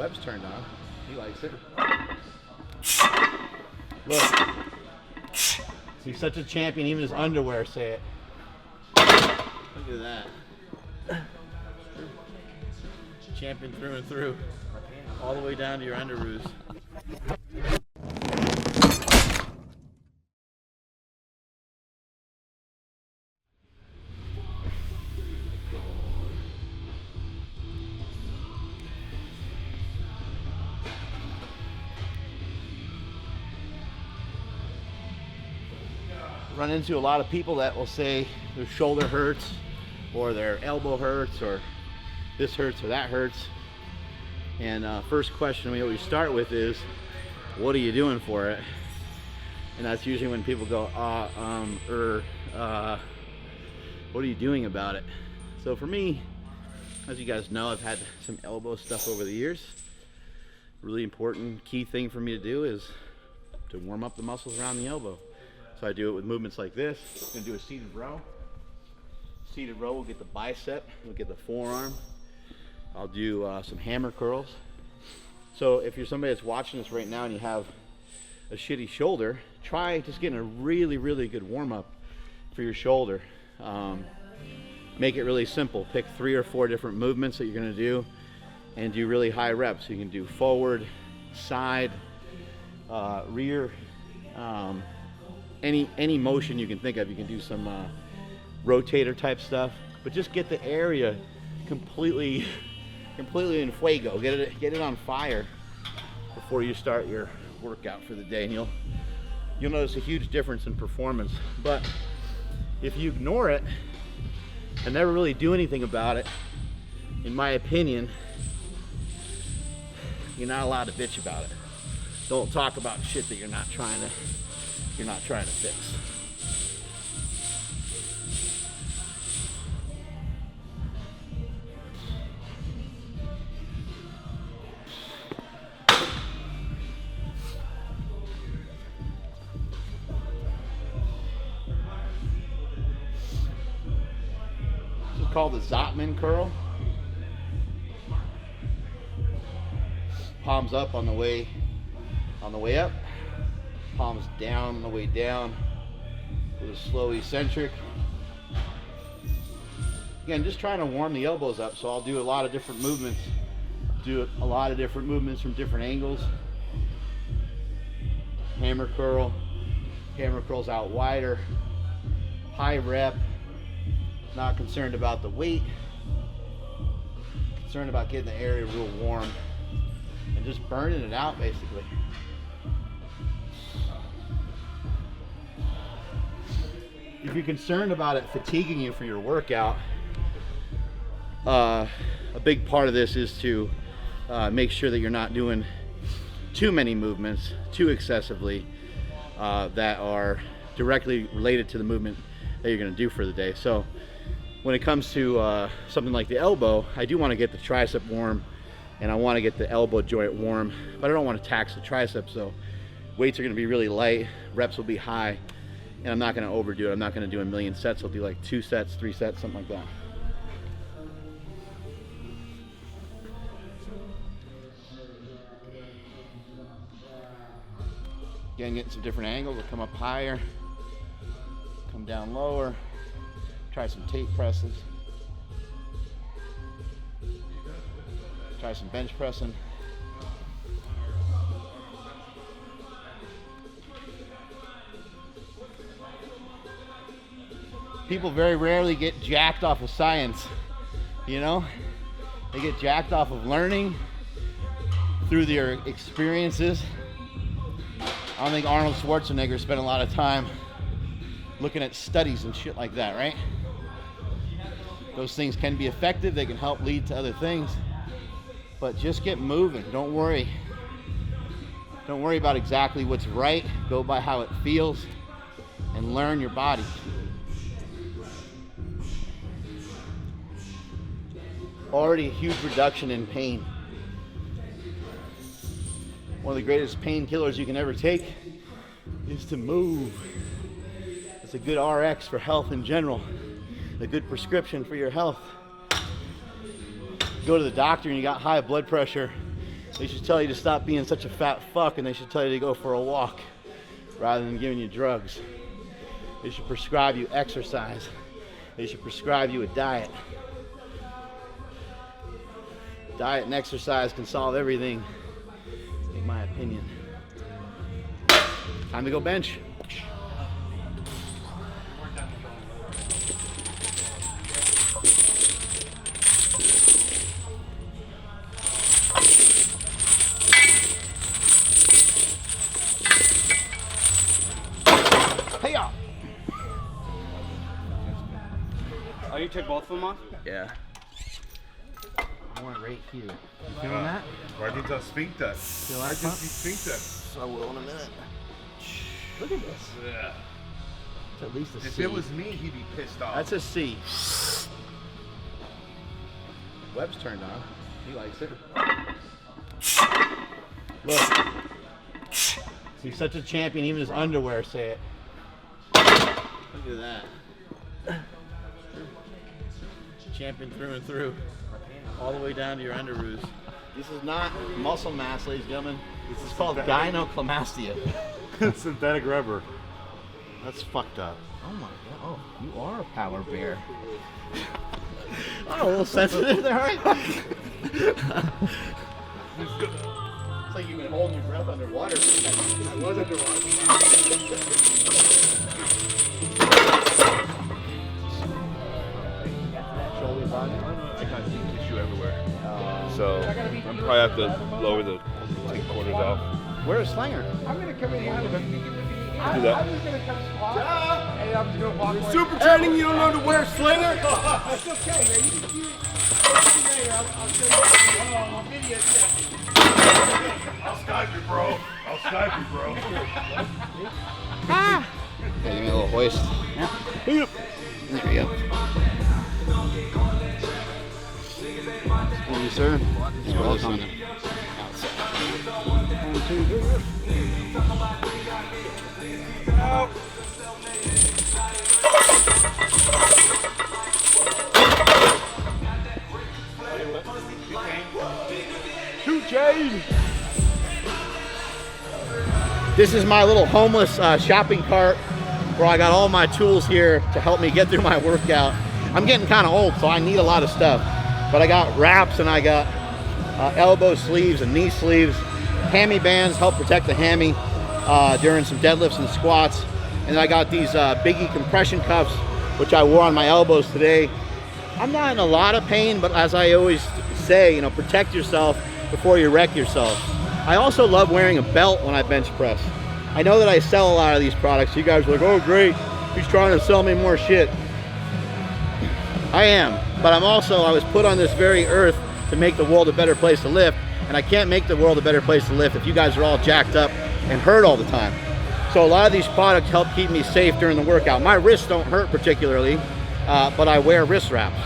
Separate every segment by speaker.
Speaker 1: Webb's turned on. He likes it. Look. He's such a champion, even his underwear say it. Look at that. Champion through and through. All the way down to your underoos. Run into a lot of people that will say their shoulder hurts or their elbow hurts or this hurts or that hurts. And first question we always start with is, what are you doing for it? And that's usually when people go, what are you doing about it? So for me, as you guys know, I've had some elbow stuff over the years. Really important key thing for me to do is to warm up the muscles around the elbow. So I do it with movements like this. I'm gonna do a seated row. Seated row will get the bicep, we'll get the forearm. I'll do some hammer curls. So if you're somebody that's watching this right now and you have a shitty shoulder, try just getting a really, really good warm up for your shoulder. Make it really simple. Pick 3 or 4 different movements that you're gonna do and do really high reps. You can do forward, side, rear, any motion you can think of. You can do some rotator type stuff, but just get the area completely in fuego. Get it on fire before you start your workout for the day, and you'll notice a huge difference in performance. But if you ignore it and never really do anything about it, in my opinion, you're not allowed to bitch about it. Don't talk about shit that you're not trying to fix. This is called the Zotman curl. Palms up on the way up. Palms down on the way down with a slow eccentric. Again, just trying to warm the elbows up, so I'll do a lot of different movements. From different angles. Hammer curl. Hammer curls out wider. High rep. Not concerned about the weight. Concerned about getting the area real warm and just burning it out basically. If you're concerned about it fatiguing you for your workout, a big part of this is to make sure that you're not doing too many movements, too excessively, that are directly related to the movement that you're going to do for the day. So when it comes to something like the elbow, I do want to get the tricep warm and I want to get the elbow joint warm, but I don't want to tax the tricep, so weights are going to be really light, reps will be high, and I'm not going to overdo it. I'm not going to do a million sets. I'll do like 2 sets, 3 sets, something like that. Again, getting some different angles. We'll come up higher, come down lower, try some tape presses, try some bench pressing. People very rarely get jacked off of science, you know? They get jacked off of learning through their experiences. I don't think Arnold Schwarzenegger spent a lot of time looking at studies and shit like that, right? Those things can be effective, they can help lead to other things, but just get moving. Don't worry about exactly what's right. Go by how it feels and learn your body. Already a huge reduction in pain. One of the greatest painkillers you can ever take is to move. It's a good RX for health in general, a good prescription for your health. Go to the doctor and you got high blood pressure, They should tell you to stop being such a fat fuck, and they should tell you to go for a walk rather than giving you drugs. They should prescribe you exercise. They should prescribe you a diet. Diet and exercise can solve everything, in my opinion. Time to go bench.
Speaker 2: Oh, you took both of them off?
Speaker 1: Yeah. I want it right here. You feeling that?
Speaker 3: Guardians sphincter.
Speaker 1: Feel that?
Speaker 3: Sphincter.
Speaker 1: I will in a minute. Look at this.
Speaker 3: Yeah.
Speaker 1: It's at least a C.
Speaker 3: If it was me, he'd be pissed off.
Speaker 1: That's a C. Webb's turned on. He likes it. Look. He's such a champion, even his underwear say it. Look at that. Champion through and through. All the way down to your underoos. This is not muscle mass, ladies and gentlemen. This is called gynecomastia.
Speaker 3: Synthetic rubber.
Speaker 1: That's fucked up. Oh my god. Oh, you are a power bear. Oh, a little sensitive there, right? It's like you've been holding your breath underwater. I was underwater. Shoulders on you.
Speaker 3: I got deep tissue everywhere. So I probably have to lower the take quarters off.
Speaker 1: Where's Slinger?
Speaker 4: I'm gonna come in here with him.
Speaker 3: Do that.
Speaker 4: I'm just gonna come squat. And I'm just gonna walk away.
Speaker 3: Super training, you don't know to wear Slinger?
Speaker 4: It's okay, man. You can later. I'll show you on video check.
Speaker 3: I'll Skype you, bro. I'll Skype you, bro.
Speaker 1: Yeah, give me a little hoist. Yeah. There we go. Thank you, sir. You're welcome. This is my little homeless shopping cart where I got all my tools here to help me get through my workout. I'm getting kind of old, so I need a lot of stuff. But I got wraps and I got elbow sleeves and knee sleeves. Hammy bands help protect the hammy during some deadlifts and squats. And I got these Biggie compression cuffs, which I wore on my elbows today. I'm not in a lot of pain, but as I always say, you know, protect yourself before you wreck yourself. I also love wearing a belt when I bench press. I know that I sell a lot of these products. You guys are like, oh great, he's trying to sell me more shit. I am, but I was put on this very earth to make the world a better place to live, and I can't make the world a better place to live if you guys are all jacked up and hurt all the time. So a lot of these products help keep me safe during the workout. My wrists don't hurt particularly, but I wear wrist wraps.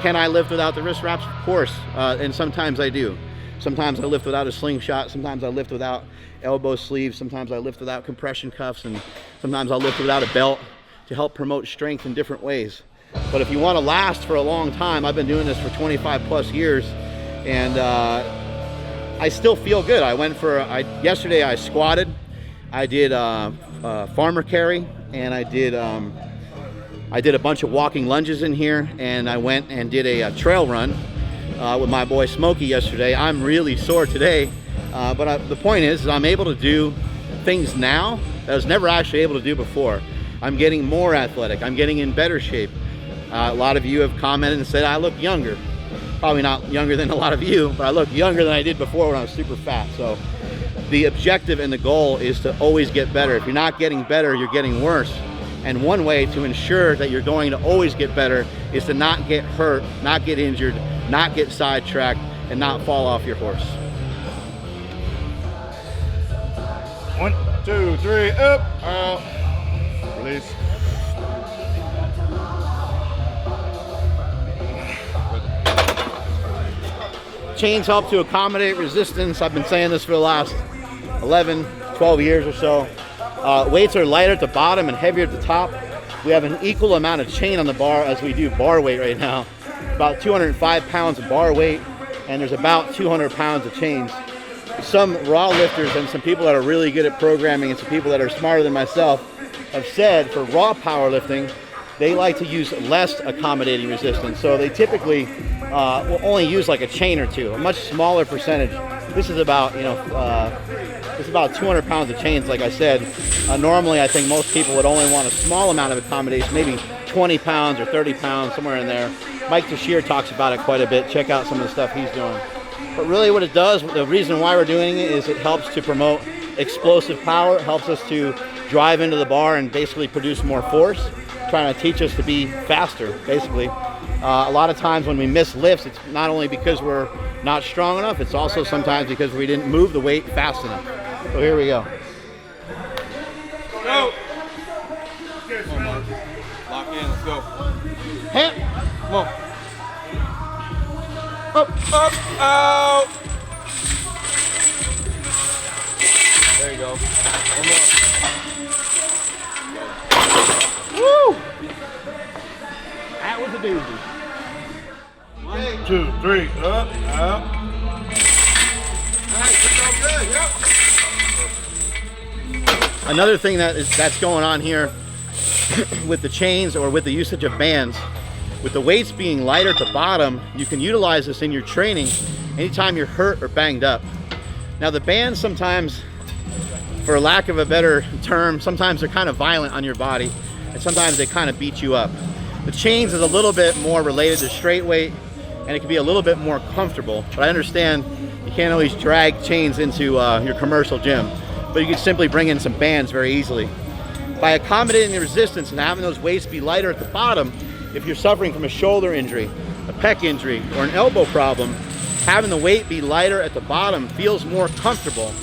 Speaker 1: Can I lift without the wrist wraps? Of course, and sometimes I do. Sometimes I lift without a slingshot, sometimes I lift without elbow sleeves, sometimes I lift without compression cuffs, and sometimes I'll lift without a belt to help promote strength in different ways. But if you want to last for a long time, I've been doing this for 25 plus years, and I still feel good. Yesterday I squatted, I did farmer carry, and I did a bunch of walking lunges in here, and I went and did a trail run with my boy Smokey yesterday. I'm really sore today, but the point is I'm able to do things now that I was never actually able to do before. I'm getting more athletic. I'm getting in better shape. A lot of you have commented and said I look younger. Probably not younger than a lot of you, but I look younger than I did before when I was super fat. So the objective and the goal is to always get better. If you're not getting better, you're getting worse. And one way to ensure that you're going to always get better is to not get hurt, not get injured, not get sidetracked, and not fall off your horse.
Speaker 3: 1, 2, 3, up, out, release.
Speaker 1: Chains help to accommodate resistance. I've been saying this for the last 11, 12 years or so. Weights are lighter at the bottom and heavier at the top. We have an equal amount of chain on the bar as we do bar weight right now. About 205 pounds of bar weight, and there's about 200 pounds of chains. some raw lifters and some people that are really good at programming and some people that are smarter than myself have said for raw powerlifting, they like to use less accommodating resistance. So they typically will only use like a chain or two, a much smaller percentage. This is about, it's about 200 pounds of chains, like I said. Normally, I think most people would only want a small amount of accommodation, maybe 20 pounds or 30 pounds, somewhere in there. Mike Teixeira talks about it quite a bit. Check out some of the stuff he's doing. But really what it does, the reason why we're doing it is it helps to promote explosive power. It helps us to drive into the bar and basically produce more force, trying to teach us to be faster, basically. A lot of times when we miss lifts, it's not only because we're not strong enough, it's also sometimes because we didn't move the weight fast enough. So here we go.
Speaker 3: Go! Come on, Mark. Lock in, let's go.
Speaker 1: Hand.
Speaker 3: Come on. Up, up, out! There you go. One more.
Speaker 1: Woo! That was a doozy.
Speaker 3: 1, 2, 3, up, out.
Speaker 4: Nice, that's all good, yep.
Speaker 1: Another thing that's going on here with the chains or with the usage of bands, with the weights being lighter at the bottom, you can utilize this in your training anytime you're hurt or banged up. Now the bands sometimes, for lack of a better term, sometimes they're kind of violent on your body and sometimes they kind of beat you up. The chains is a little bit more related to straight weight and it can be a little bit more comfortable, but I understand you can't always drag chains into your commercial gym, but you can simply bring in some bands very easily. By accommodating the resistance and having those weights be lighter at the bottom, if you're suffering from a shoulder injury, a pec injury, or an elbow problem, having the weight be lighter at the bottom feels more comfortable.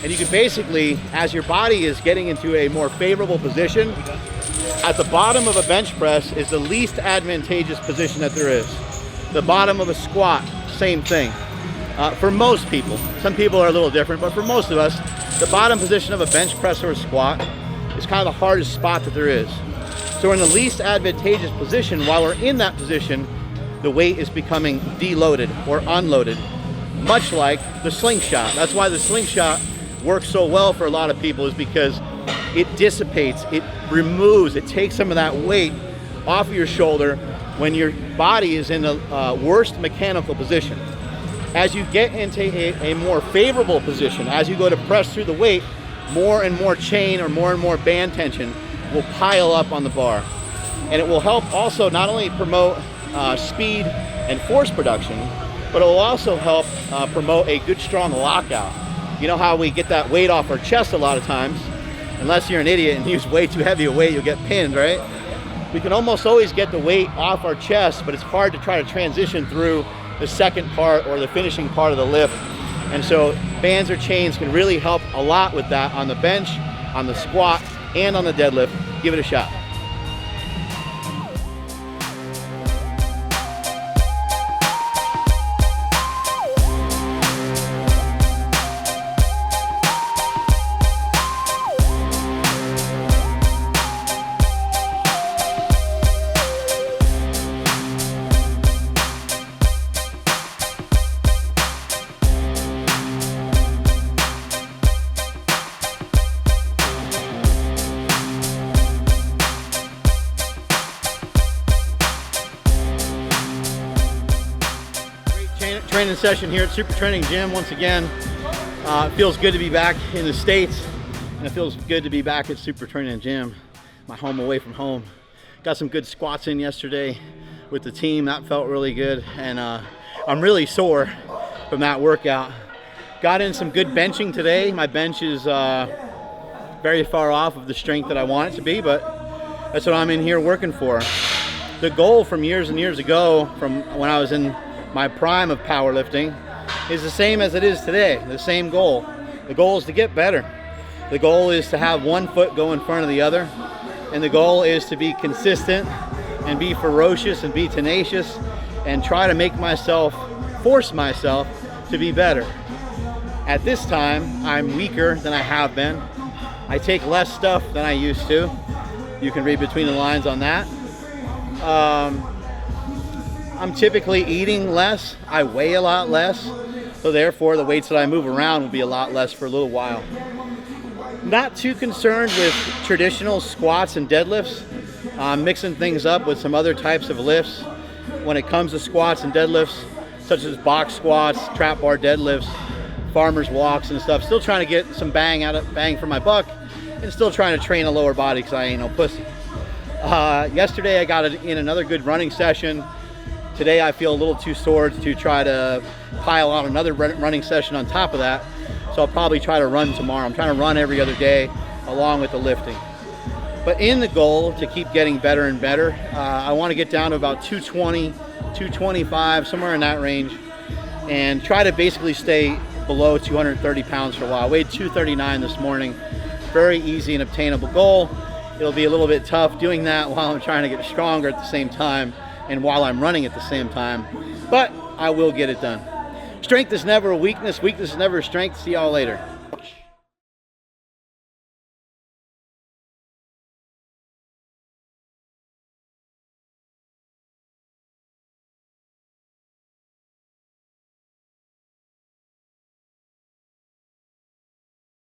Speaker 1: And you can basically, as your body is getting into a more favorable position, at the bottom of a bench press is the least advantageous position that there is. The bottom of a squat, same thing. For most people, some people are a little different, but for most of us, the bottom position of a bench press or a squat is kind of the hardest spot that there is. So we're in the least advantageous position. While we're in that position, the weight is becoming deloaded or unloaded, much like the slingshot. That's why the slingshot works so well for a lot of people, is because it dissipates, it removes, it takes some of that weight off of your shoulder when your body is in the worst mechanical position. As you get into a more favorable position, as you go to press through the weight, more and more chain or more band tension will pile up on the bar. And it will help also not only promote speed and force production, but it will also help promote a good strong lockout. You know how we get that weight off our chest a lot of times, unless you're an idiot and use way too heavy a weight, you'll get pinned, right? We can almost always get the weight off our chest, but it's hard to try to transition through the second part or the finishing part of the lift. And so bands or chains can really help a lot with that on the bench, on the squat, and on the deadlift. Give it a shot. Training session here at SuperTraining Gym once again. It feels good to be back in the States, and it feels good to be back at SuperTraining Gym, my home away from home. Got some good squats in yesterday with the team. That felt really good, and I'm really sore from that workout. Got in some good benching today. My bench is very far off of the strength that I want it to be, but that's what I'm in here working for. The goal from years and years ago, from when I was in my prime of powerlifting, is the same as it is today. The same goal. The goal is to get better. The goal is to have one foot go in front of the other, and the goal is to be consistent and be ferocious and be tenacious and try to make myself, force myself to be better. At this time, I'm weaker than I have been. I take less stuff than I used to. You can read between the lines on that. I'm typically eating less. I weigh a lot less. So therefore, the weights that I move around will be a lot less for a little while. Not too concerned with traditional squats and deadlifts. I'm mixing things up with some other types of lifts when it comes to squats and deadlifts, such as box squats, trap bar deadlifts, farmer's walks and stuff. Still trying to get some bang for my buck, and still trying to train a lower body because I ain't no pussy. Yesterday I got in another good running session. Today I feel a little too sore to try to pile on another running session on top of that. So I'll probably try to run tomorrow. I'm trying to run every other day along with the lifting. But in the goal to keep getting better and better, I want to get down to about 220, 225, somewhere in that range, and try to basically stay below 230 pounds for a while. I weighed 239 this morning. Very easy and obtainable goal. It'll be a little bit tough doing that while I'm trying to get stronger at the same time and while I'm running at the same time, but I will get it done. Strength is never a weakness. Weakness is never a strength. See y'all later.